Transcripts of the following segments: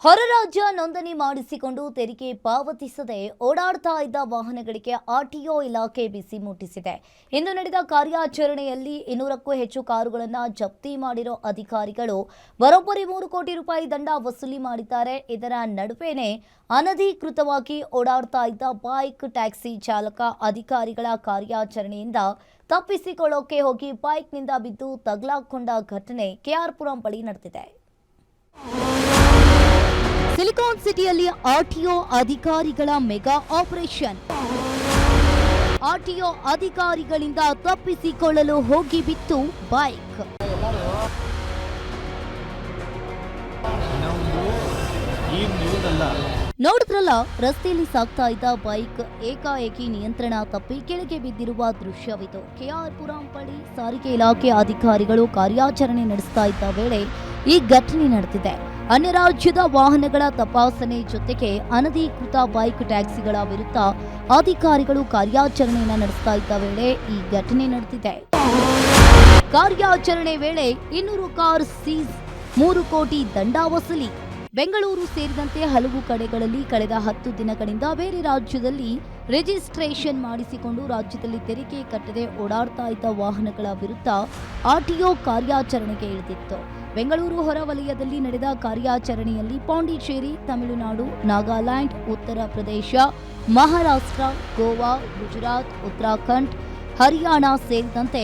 ಹೊರ ರಾಜ್ಯ ನೋಂದಣಿ ಮಾಡಿಸಿಕೊಂಡು ತೆರಿಗೆ ಪಾವತಿಸದೆ ಓಡಾಡ್ತಾ ಇದ್ದ ವಾಹನಗಳಿಗೆ ಆರ್ಟಿಒ ಇಲಾಖೆ ಬಿಸಿ ಮುಟ್ಟಿಸಿದೆ. ಇಂದು ನಡೆದ ಕಾರ್ಯಾಚರಣೆಯಲ್ಲಿ 200ಕ್ಕೂ ಹೆಚ್ಚು ಕಾರುಗಳನ್ನು ಜಪ್ತಿ ಮಾಡಿರೋ ಅಧಿಕಾರಿಗಳು ಬರೋಬ್ಬರಿ 3 ಕೋಟಿ ರೂಪಾಯಿ ದಂಡ ವಸೂಲಿ ಮಾಡಿದ್ದಾರೆ. ಇದರ ನಡುವೆನೇ ಅನಧಿಕೃತವಾಗಿ ಓಡಾಡ್ತಾ ಇದ್ದ ಬೈಕ್ ಟ್ಯಾಕ್ಸಿ ಚಾಲಕ ಅಧಿಕಾರಿಗಳ ಕಾರ್ಯಾಚರಣೆಯಿಂದ ತಪ್ಪಿಸಿಕೊಳ್ಳೋಕೆ ಹೋಗಿ ಬೈಕ್ನಿಂದ ಬಿದ್ದು ತಗಲಾಕೊಂಡ ಘಟನೆ ಕೆಆರ್ಪುರಂ ಬಳಿ ನಡೆದಿದೆ. ಸಿಲಿಕಾನ್ ಸಿಟಿಯಲ್ಲಿ ಆರ್ಟಿಒ ಅಧಿಕಾರಿಗಳ ಮೆಗಾ ಆಪರೇಷನ್. ಆರ್ಟಿಒ ಅಧಿಕಾರಿಗಳಿಂದ ತಪ್ಪಿಸಿಕೊಳ್ಳಲು ಹೋಗಿ ಬಿತ್ತು ಬೈಕ್. ನೋಡಿದ್ರಲ್ಲ, ರಸ್ತೆಯಲ್ಲಿ ಸಾಗ್ತಾ ಇದ್ದ ಬೈಕ್ ಏಕಾಏಕಿ ನಿಯಂತ್ರಣ ತಪ್ಪಿ ಕೆಳಗೆ ಬಿದ್ದಿರುವ ದೃಶ್ಯವಿದು. ಕೆಆರ್ಪುರಂ ಬಳಿ ಸಾರಿಗೆ ಇಲಾಖೆ ಅಧಿಕಾರಿಗಳು ಕಾರ್ಯಾಚರಣೆ ನಡೆಸ್ತಾ ಇದ್ದ ವೇಳೆ ಈ ಘಟನೆ ನಡೆದಿದೆ. ಅನ್ಯ ರಾಜ್ಯದ ವಾಹನಗಳ ತಪಾಸಣೆ ಜೊತೆಗೆ ಅನಧಿಕೃತ ಬೈಕ್ ಟ್ಯಾಕ್ಸಿಗಳ ವಿರುದ್ಧ ಅಧಿಕಾರಿಗಳು ಕಾರ್ಯಾಚರಣೆಯನ್ನು ನಡೆಸ್ತಾ ಇದ್ದ ವೇಳೆ ಈ ಘಟನೆ ನಡೆದಿದೆ. ಕಾರ್ಯಾಚರಣೆ ವೇಳೆ 200 ಕಾರ್ ಸೀಸ್, 3 ಕೋಟಿ ದಂಡ ವಸೂಲಿ. ಬೆಂಗಳೂರು ಸೇರಿದಂತೆ ಹಲವು ಕಡೆಗಳಲ್ಲಿ ಕಳೆದ 10 ದಿನಗಳಿಂದ ಬೇರೆ ರಾಜ್ಯದಲ್ಲಿ ರಿಜಿಸ್ಟ್ರೇಷನ್ ಮಾಡಿಸಿಕೊಂಡು ರಾಜ್ಯದಲ್ಲಿ ತೆರಿಗೆ ಕಟ್ಟದೆ ಓಡಾಡ್ತಾ ಇದ್ದ ವಾಹನಗಳ ವಿರುದ್ಧ ಆರ್ಟಿಒ ಕಾರ್ಯಾಚರಣೆಗೆ ಇಳಿದಿತ್ತು. ಬೆಂಗಳೂರು ಹೊರವಲಯದಲ್ಲಿ ನಡೆದ ಕಾರ್ಯಾಚರಣೆಯಲ್ಲಿ ಪಾಂಡಿಚೇರಿ, ತಮಿಳುನಾಡು, ನಾಗಾಲ್ಯಾಂಡ್, ಉತ್ತರ ಪ್ರದೇಶ, ಮಹಾರಾಷ್ಟ್ರ, ಗೋವಾ, ಗುಜರಾತ್, ಉತ್ತರಾಖಂಡ್, ಹರಿಯಾಣ ಸೇರಿದಂತೆ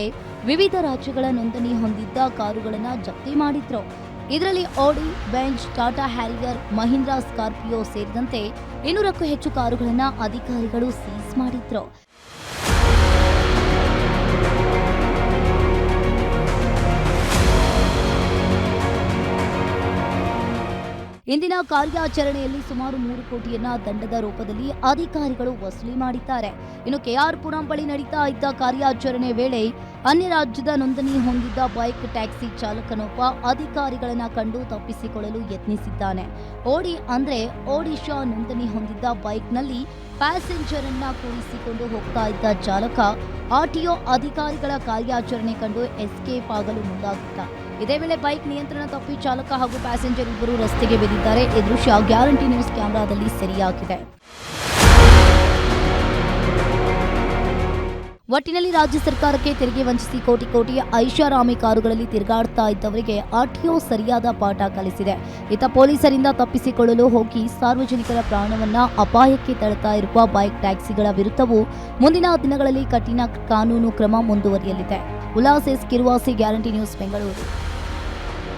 ವಿವಿಧ ರಾಜ್ಯಗಳ ನೋಂದಣಿ ಹೊಂದಿದ್ದ ಕಾರುಗಳನ್ನು ಜಪ್ತಿ ಮಾಡಿದ್ರು. ಇದರಲ್ಲಿ ಆಡಿ, Benz, Tata Harrier, Mahindra Scorpio ಸೇರಿದಂತೆ 200ಕ್ಕೂ ಹೆಚ್ಚು ಕಾರುಗಳನ್ನು ಅಧಿಕಾರಿಗಳು ಸೀಸ್ ಮಾಡಿದ್ರು. ಇಂದಿನ ಕಾರ್ಯಾಚರಣೆಯಲ್ಲಿ ಸುಮಾರು 3 ಕೋಟಿಯನ್ನ ದಂಡದ ರೂಪದಲ್ಲಿ ಅಧಿಕಾರಿಗಳು ವಸೂಲಿ ಮಾಡಿದ್ದಾರೆ. ಇನ್ನು ಕೆಆರ್ಪುರಂ ಬಳಿ ನಡೀತಾ ಇದ್ದ ಕಾರ್ಯಾಚರಣೆ ವೇಳೆ ಅನ್ಯ ರಾಜ್ಯದ ನೋಂದಣಿ ಹೊಂದಿದ್ದ ಬೈಕ್ ಟ್ಯಾಕ್ಸಿ ಚಾಲಕನೊಬ್ಬ ಅಧಿಕಾರಿಗಳನ್ನ ಕಂಡು ತಪ್ಪಿಸಿಕೊಳ್ಳಲು ಯತ್ನಿಸಿದ್ದಾನೆ. ಓಡಿ ಅಂದ್ರೆ ಒಡಿಶಾ ನೋಂದಣಿ ಹೊಂದಿದ್ದ ಬೈಕ್ನಲ್ಲಿ ಪ್ಯಾಸೆಂಜರ್ ಅನ್ನ ಕೂರಿಸಿಕೊಂಡು ಹೋಗ್ತಾ ಇದ್ದ ಚಾಲಕ ಆರ್ಟಿಒ ಅಧಿಕಾರಿಗಳ ಕಾರ್ಯಾಚರಣೆ ಕಂಡು ಎಸ್ಕೇಪ್ ಆಗಲು ಮುಂದಾಗಿದ್ದ. ಇದೇ ವೇಳೆ ಬೈಕ್ ನಿಯಂತ್ರಣ ತಪ್ಪಿ ಚಾಲಕ ಹಾಗೂ ಪ್ಯಾಸೆಂಜರ್ ಇಬ್ಬರು ರಸ್ತೆಗೆ ಬಿದ್ದಿದ್ದಾರೆ. ಈ ದೃಶ್ಯ ಗ್ಯಾರಂಟಿ ನ್ಯೂಸ್ ಕ್ಯಾಮೆರಾದಲ್ಲಿ ಸೆರೆಯಾಗಿದೆ. ಒಟ್ಟಿನಲ್ಲಿ ರಾಜ್ಯ ಸರ್ಕಾರಕ್ಕೆ ತೆರಿಗೆ ವಂಚಿಸಿ ಕೋಟಿ ಐಷಾರಾಮಿ ಕಾರುಗಳಲ್ಲಿ ತಿರುಗಾಡ್ತಾ ಇದ್ದವರಿಗೆ ಆರ್ಟಿಒ ಸರಿಯಾದ ಪಾಠ ಕಲಿಸಿದೆ. ಇತ್ತ ಪೊಲೀಸರಿಂದ ತಪ್ಪಿಸಿಕೊಳ್ಳಲು ಹೋಗಿ ಸಾರ್ವಜನಿಕರ ಪ್ರಾಣವನ್ನ ಅಪಾಯಕ್ಕೆ ತಳ್ಳುತ್ತಾ ಇರುವ ಬೈಕ್ ಟ್ಯಾಕ್ಸಿಗಳ ವಿರುದ್ಧವೂ ಮುಂದಿನ ದಿನಗಳಲ್ಲಿ ಕಠಿಣ ಕಾನೂನು ಕ್ರಮ ಮುಂದುವರಿಯಲಿದೆ. Ullas S Kiruvasi, Guarantee News, Bengaluru.